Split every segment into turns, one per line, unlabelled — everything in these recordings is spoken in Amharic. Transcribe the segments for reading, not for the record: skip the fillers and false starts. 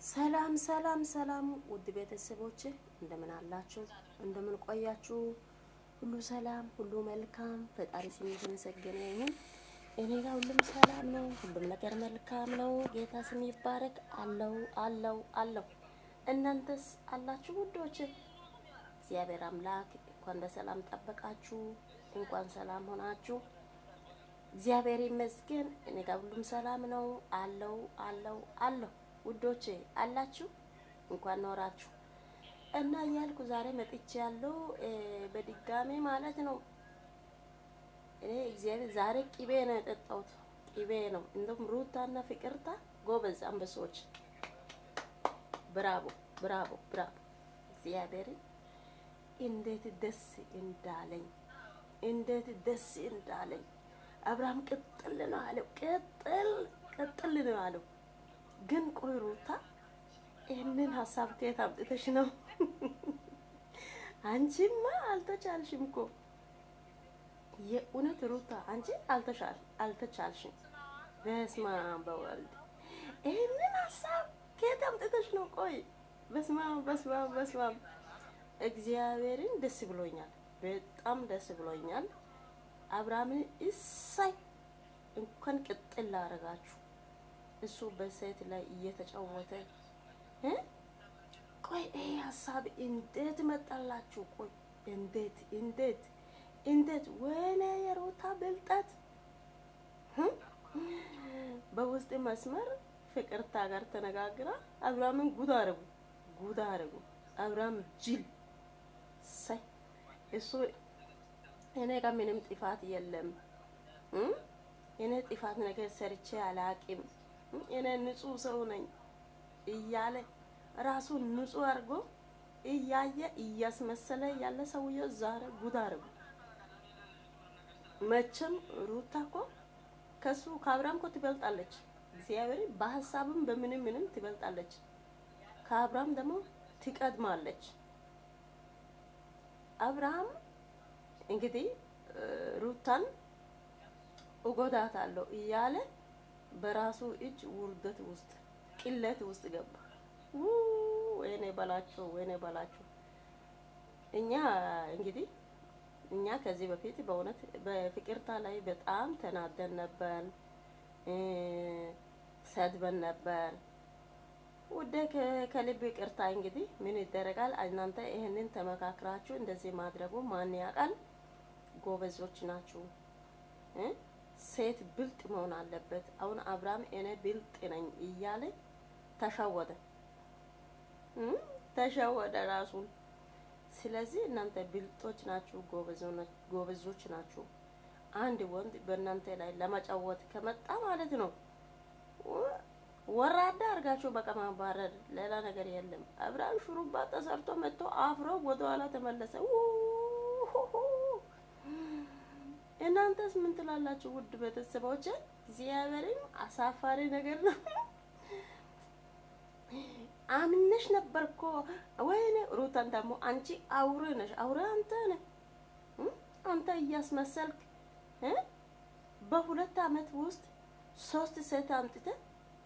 ሰላም ሰላም ሰላም ውድ ቤተሰቦቼ እንደምን አላችሁ? እንደምን ቆያችሁ? ሁሉ ሰላም፣ ሁሉ መልካም፣ ፈጣሪ ስም የተመሰገነ ይሁን። እኔ ጋር ሁሉም ሰላም ነው፣ ሁሉም ነገር መልካም ነው። ጌታ ስም ይባረክ። አለው። እናንተስ አላችሁ ውዶቼ? እግዚአብሔር አምላክ እንኳን በሰላም ጠበቃችሁ፣ እንኳን ሰላም ሆናችሁ። እግዚአብሔር ይመስገን። እኔ ጋር ሁሉም ሰላም ነው። አለው ውዶቼ አላችሁ እንኳን ኖራችሁ እና እያልኩ ዛሬ መጥቻለሁ በድጋሜ ማለት ነው። እኔ እግዚአብሔር ዛሬ ቅቤ ነው የጠጣሁት፣ ቅቤ ነው። እንደውም ሩታና ፍቅርታ ጎበዝ አንበሶች፣ ብራቮ። እግዚአብሔር እንዴት ደስ እንዳለኝ አብርሃም ቅጥል ነው አለው። ግን ቆይ ሩታ ይሄንን ሀሳብ ከየት አምጥተሽ ነው? አንቺማ አልተቻልሽም እኮ የእውነት ሩታ አንቺ አልተቻልሽም። በስመ አብ በወልድ ይሄንን ሀሳብ ከየት አምጥተሽ ነው? ቆይ በስመ አብ እግዚአብሔርን ደስ ብሎኛል፣ በጣም ደስ ብሎኛል። አብርሃምን እሳይ እንኳን ቅጥል አደረጋችሁ። እሱ በሴት ላይ እየተጫወተ ቆይ ይሄ ሀሳብ እንዴት መጣላችሁ? ቆይ እንዴት ወይኔ የሩታ ብልጠት! በውስጥ መስመር ፍቅርታ ጋር ተነጋግራ አብርሃምን ጉድ አረጉ። አብርሃም ጅል ሳይ እሱ እኔ ጋር ምንም ጥፋት የለም፣ እኔ ጥፋት ነገር ሰርቼ አላቅም፣ እኔ ንጹህ ሰው ነኝ እያለ ራሱ ንጹህ አድርጎ እያየ እያስመሰለ ያለ ሰውዬው ዛሬ ጉድ አረጉ። መቼም ሩታ እኮ ከሱ ከአብርሃም እኮ ትበልጣለች። እግዚአብሔር በሀሳብም በምንም ትበልጣለች። ከአብርሃም ደግሞ ትቀድማለች። አብርሃም እንግዲህ ሩታን እጎዳታለሁ እያለ በራሱ እጅ ውርደት ውስጥ ቅለት ውስጥ ገባ። ወይኔ በላቸው። እኛ ከዚህ በፊት በእውነት በፍቅርታ ላይ በጣም ተናደን ነበር፣ ሰድበን ነበር። ወደ ከልብ ይቅርታ። እንግዲህ ምን ይደረጋል? እናንተ ይሄንን ተመካክራችሁ እንደዚህ ማድረጉ ማን ያውቃል? ጎበዞች ናችሁ። ሴት ብልጥ መሆን አለበት። አሁን አብርሃም እኔ ብልጥ ነኝ እያለ ተሸወደ ራሱን። ስለዚህ እናንተ ብልጦች ናችሁ፣ ጎበዞች ናችሁ። አንድ ወንድ በእናንተ ላይ ለመጫወት ከመጣ ማለት ነው ወራዳ አድርጋችሁ በቃ ማባረር፣ ሌላ ነገር የለም። አብርሃም ሹሩባ ተሰርቶ መጥቶ አፍሮ ወደኋላ ተመለሰ። እናንተስ ምን ትላላችሁ ውድ ቤተሰቦች? እግዚአብሔርን አሳፋሪ ነገር ነው። አምነሽ ነበርኮ ወይኔ ሩታን ደግሞ አንቺ አውሬ ነሽ። አውሬ አንተ እያስመሰልክ በሁለት አመት ውስጥ 3 ሴት አምጥተህ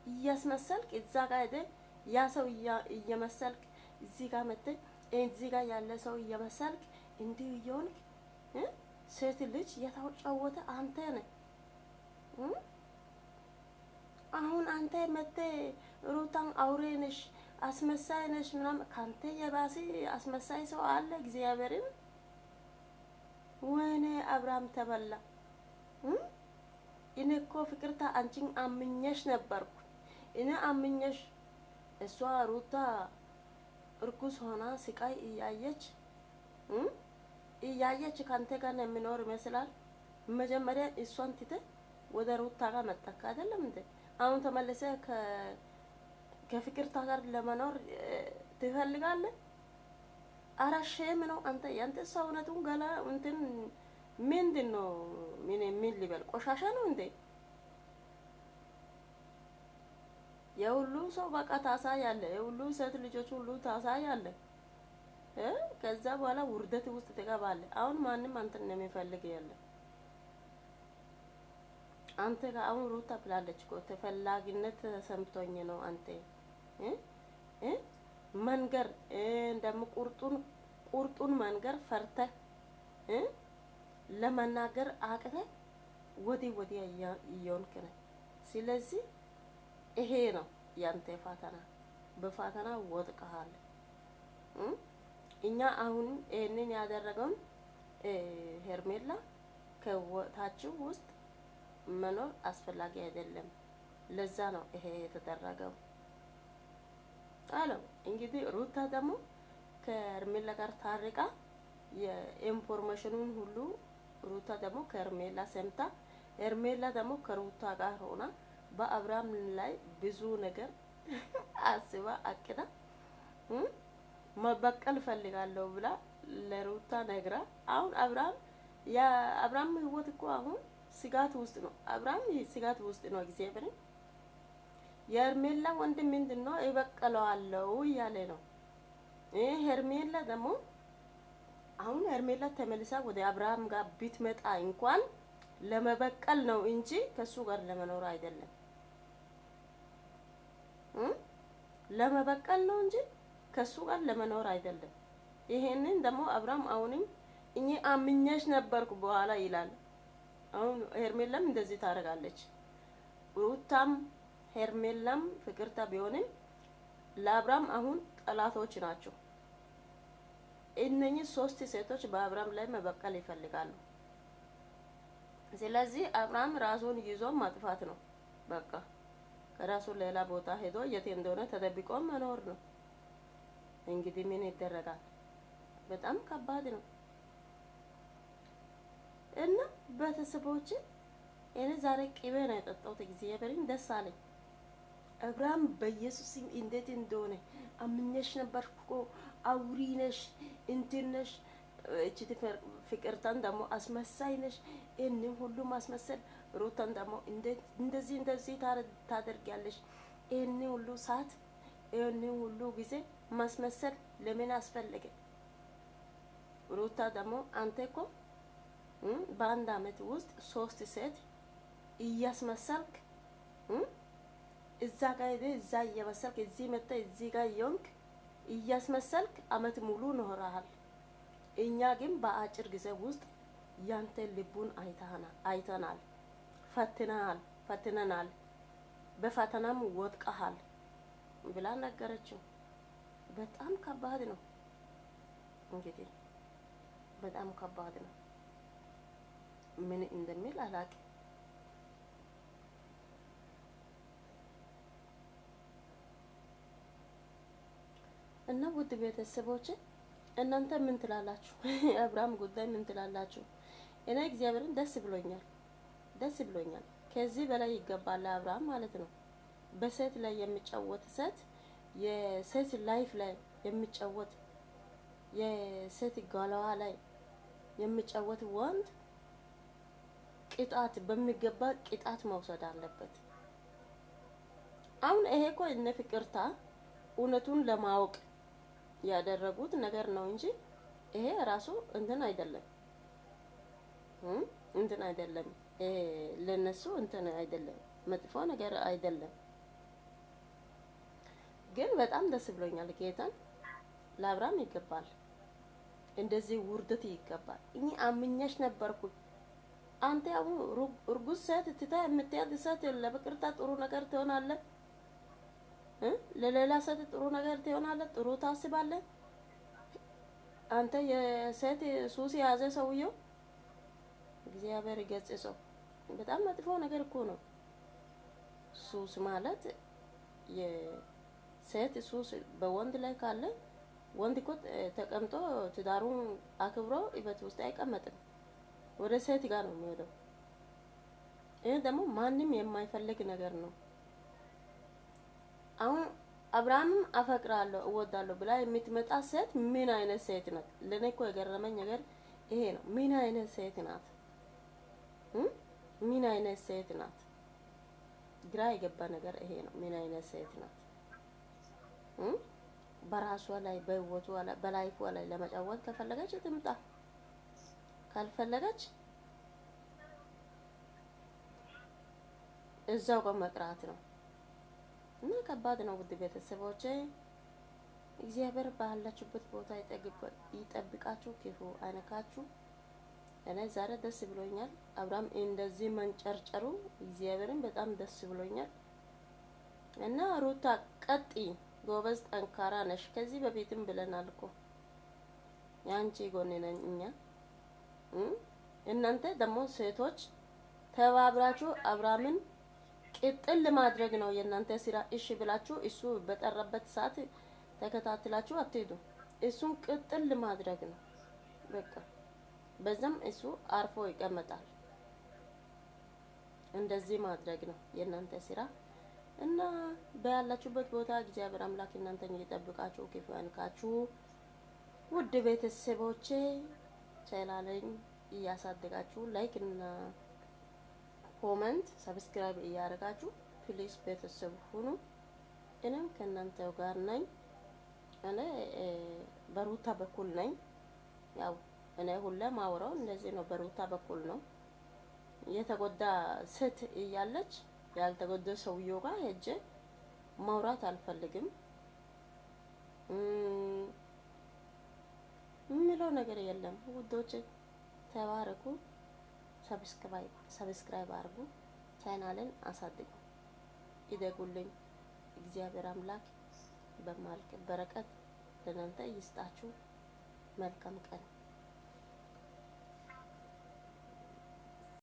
እያስመሰልክ እዛ ጋር ሄደህ ያ ሰው እየመሰልክ እዚህ ጋር መጥተህ እዚህ ጋር ያለ ሰው እየመሰልክ እንዲህ እየሆንክ ሴት ልጅ የተጫወተ አንተ ነህ። አሁን አንተ መጥተህ ሩታን አውሬ ነሽ፣ አስመሳይ ነሽ ምናምን ካንተ የባሰ አስመሳይ ሰው አለ? እግዚአብሔርን ወይኔ አብርሃም ተበላ። እኔ እኮ ፍቅርታ አንቺን አምኜሽ ነበርኩ። እኔ አምኜሽ እሷ ሩታ እርኩስ ሆና ስቃይ እያየች ካንተ ጋር ነው የሚኖር ይመስላል። መጀመሪያ እሷን ትተህ ወደ ሩታ ጋር መጣክ አይደለም እንዴ? አሁን ተመልሰህ ከፍቅርታ ጋር ለመኖር ትፈልጋለህ? አራሼም ነው አንተ። ያንተ ሰውነቱን ገላ እንትን ምንድነው? ምን ሊበል ቆሻሻ ነው እንዴ? የሁሉ ሰው በቃ ታሳያለህ፣ የሁሉ ሴት ልጆች ሁሉ ታሳያለህ። ከዛ በኋላ ውርደት ውስጥ ትገባለህ። አሁን ማንም አንተን ነው የሚፈልግ ያለ አንተ ጋር አሁን ሩታ ብላለች እኮ ተፈላጊነት ሰምቶኝ ነው አንተ መንገር እንደም ቁርጡን መንገር ፈርተህ ለመናገር አቅተ ወዲያ እየሆንክ ነህ። ስለዚህ ይሄ ነው ያንተ ፈተና። በፈተና ወድቀሃል። እኛ አሁን ይሄንን ያደረገውን ሄርሜላ ከወታችሁ ውስጥ መኖር አስፈላጊ አይደለም። ለዛ ነው ይሄ የተደረገው አለው። እንግዲህ ሩታ ደግሞ ከሄርሜላ ጋር ታርቃ የኢንፎርሜሽኑን ሁሉ ሩታ ደግሞ ከሄርሜላ ሰምታ ሄርሜላ ደግሞ ከሩታ ጋር ሆና በአብርሃም ላይ ብዙ ነገር አስባ አቅዳ መበቀል ፈልጋለሁ ብላ ለሩታ ነግራ አሁን አብርሃም ህይወት እኮ አሁን ስጋት ውስጥ ነው። አብርሃም ስጋት ውስጥ ነው። እግዚአብሔር የሄርሜላ ወንድም ምንድነው ይበቀለዋለሁ እያለ ነው። ሄርሜላ ደግሞ አሁን ሄርሜላ ተመልሳ ወደ አብርሃም ጋር ብትመጣ እንኳን ለመበቀል ነው እንጂ ከሱ ጋር ለመኖር አይደለም። ለመበቀል ነው እንጂ ከሱ ጋር ለመኖር አይደለም። ይሄንን ደግሞ አብርሃም አሁንም እኔ አምኜሽ ነበርኩ በኋላ ይላል። አሁን ሄርሜላም እንደዚህ ታደርጋለች። ሩታም ሄርሜላም ፍቅርታ ቢሆንም ለአብርሃም አሁን ጠላቶች ናቸው። እነኚህ ሶስት ሴቶች በአብርሃም ላይ መበቀል ይፈልጋሉ። ስለዚህ አብርሃም ራሱን ይዞ ማጥፋት ነው በቃ። ከራሱ ሌላ ቦታ ሄዶ የት እንደሆነ ተደብቆ መኖር ነው። እንግዲህ ምን ይደረጋል? በጣም ከባድ ነው። እና ቤተሰቦቼ እኔ ዛሬ ቅቤ ነው የጠጣሁት። እግዚአብሔርን ደስ አለኝ። አብርሃም በኢየሱስም እንዴት እንደሆነ አምኜሽ ነበርኩ፣ አውሪ ነሽ፣ እንትን ነሽ፣ እቺ ፍቅርታን ደግሞ አስመሳይ ነሽ፣ እኔን ሁሉ ማስመሰል፣ ሩታን ደግሞ እንደዚህ ታደርጊያለሽ፣ እኔ ሁሉ ሰዓት እኔ ሁሉ ጊዜ ማስመሰል ለምን አስፈለገ? ሩታ ደግሞ አንተ እኮ በአንድ አመት ውስጥ 3 ሴት እያስመሰልክ እዛ ጋር ሄደህ እዛ እየመሰልክ እዚህ መጥተህ እዚህ ጋር እየሆንክ እያስመሰልክ አመት ሙሉ ኖረሃል። እኛ ግን በአጭር ጊዜ ውስጥ ያንተ ልቡን አይተናል፣ ፈትነናል፣ በፈተናም ወድቀሃል ብላ ነገረችው። በጣም ከባድ ነው እንግዲህ በጣም ከባድ ነው። ምን እንደሚል አላውቅም። እና ውድ ቤተሰቦቼ እናንተ ምን ትላላችሁ? አብርሃም ጉዳይ ምን ትላላችሁ? እኔ እግዚአብሔርን ደስ ብሎኛል። ከዚህ በላይ ይገባል አብርሃም ማለት ነው። በሴት ላይ የሚጫወት ሴት የሴት ላይፍ ላይ የሚጫወት የሴት ጋላዋ ላይ የሚጫወት ወንድ ቅጣት በሚገባ ቅጣት መውሰድ አለበት። አሁን ይሄ እኮ እነ ፍቅርታ እውነቱን ለማወቅ ያደረጉት ነገር ነው እንጂ ይሄ ራሱ እንትን አይደለም ለነሱ እንትን አይደለም፣ መጥፎ ነገር አይደለም። ግን በጣም ደስ ብሎኛል። ጌታን ለአብርሃም ይገባል፣ እንደዚህ ውርደት ይገባል። እኔ አምኜሽ ነበርኩ። አንተ አሁን እርጉዝ ሴት ትታ የምትሄድ ሴት ለፍቅርታ ጥሩ ነገር ትሆናለህ፣ ለሌላ ሴት ጥሩ ነገር ትሆናለህ፣ ጥሩ ታስባለህ። አንተ የሴት ሱስ የያዘ ሰውየው እግዚአብሔር ይገስጸው። በጣም መጥፎ ነገር እኮ ነው ሱስ ማለት። የሴት ሱስ በወንድ ላይ ካለ ወንድ እኮ ተቀምጦ ትዳሩን አክብሮ ቤት ውስጥ አይቀመጥም፣ ወደ ሴት ጋር ነው የሚሄደው። ይሄ ደግሞ ማንም የማይፈልግ ነገር ነው። አሁን አብርሃምም አፈቅራለሁ እወዳለሁ ብላ የምትመጣ ሴት ምን አይነት ሴት ናት? ለኔ እኮ የገረመኝ ነገር ይሄ ነው። ምን አይነት ሴት ናት? ምን አይነት ሴት ናት? ግራ የገባ ነገር ይሄ ነው። ምን አይነት ሴት ናት? በራሷ ላይ በህይወቷ ላይ በላይፏ ላይ ለመጫወት ከፈለገች ትምጣ፣ ካልፈለገች እዛው ጋር መቅራት ነው። እና ከባድ ነው ውድ ቤተሰቦቼ። እግዚአብሔር ባላችሁበት ቦታ ይጠብቃችሁ፣ ክፉ አይነካችሁ። እኔ ዛሬ ደስ ብሎኛል። አብርሃም እንደዚህ መንጨርጨሩ እግዚአብሔርን በጣም ደስ ብሎኛል። እና ሩታ ቀጢ ጎበዝ፣ ጠንካራ ነሽ። ከዚህ በፊትም ብለናል እኮ ያንቺ ጎን ነን እኛ። እናንተ ደግሞ ሴቶች ተባብራችሁ አብርሃምን ቅጥል ለማድረግ ነው የእናንተ ስራ። እሺ ብላችሁ እሱ በጠራበት ሰዓት ተከታትላችሁ አትሄዱ። እሱን ቅጥል ለማድረግ ነው በቃ። በዛም እሱ አርፎ ይቀመጣል። እንደዚህ ማድረግ ነው የእናንተ ስራ። እና ባላችሁበት ቦታ እግዚአብሔር አምላክ እናንተን ይጠብቃችሁ፣ ክፉ አይንካችሁ። ውድ ቤተሰቦቼ ቻናሌን እያሳደጋችሁ ላይክ እና ኮሜንት ሰብስክራይብ እያደረጋችሁ ፕሊዝ ቤተሰብ ሁኑ። እኔም ከእናንተው ጋር ነኝ። እኔ በሩታ በኩል ነኝ። ያው እኔ ሁሌ ማውራው እንደዚህ ነው፣ በሩታ በኩል ነው። የተጎዳ ሴት እያለች ያልተጎዳ ሰውየው ጋር ሄጄ ማውራት አልፈልግም። ምለው ነገር የለም ውዶች። ተባረኩ። ሰብስክራይብ አድርጉ። ቻናልን አሳድጉ፣ ይደጉልኝ። እግዚአብሔር አምላክ በማልክ በረከት ለእናንተ ይስጣችሁ። መልካም ቀን